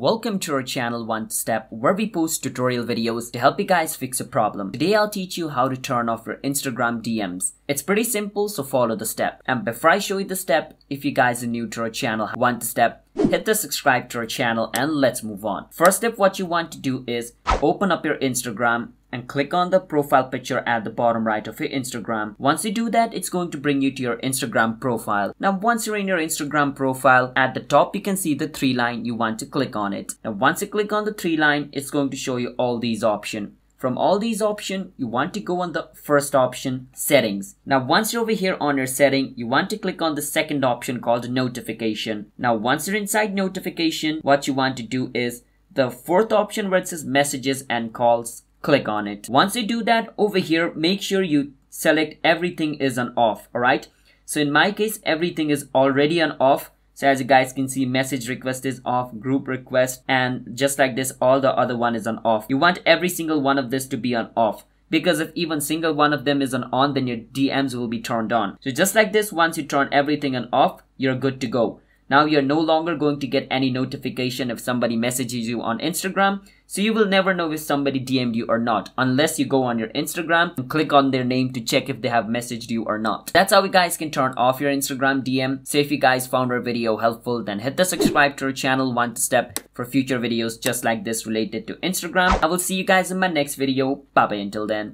Welcome to our channel One Step, where we post tutorial videos to help you guys fix a problem. Today I'll teach you how to turn off your Instagram DMs. It's pretty simple, so follow the step. And before I show you the step, if you guys are new to our channel One Step, hit the subscribe to our channel and let's move on. First step, what you want to do is open up your Instagram and click on the profile picture at the bottom right of your Instagram. Once you do that, it's going to bring you to your Instagram profile. Now, once you're in your Instagram profile, at the top you can see the three line. You want to click on it. Now, once you click on the three line, it's going to show you all these options. From all these options, you want to go on the first option, settings. Now, once you're over here on your setting, you want to click on the second option called notification. Now, once you're inside notification, what you want to do is the fourth option where it says messages and calls. Click on it. Once you do that, over here, make sure you select everything is on off. Alright. So in my case, everything is already on off. So as you guys can see, message request is off, group request, and just like this, all the other one is on off. You want every single one of this to be on off, because if even single one of them is on, then your DMs will be turned on. So just like this, once you turn everything on off, you're good to go. Now you're no longer going to get any notification if somebody messages you on Instagram. So you will never know if somebody DM'd you or not, unless you go on your Instagram and click on their name to check if they have messaged you or not. That's how you guys can turn off your Instagram DM. So if you guys found our video helpful, then hit the subscribe to our channel One Step for future videos just like this related to Instagram. I will see you guys in my next video. Bye bye until then.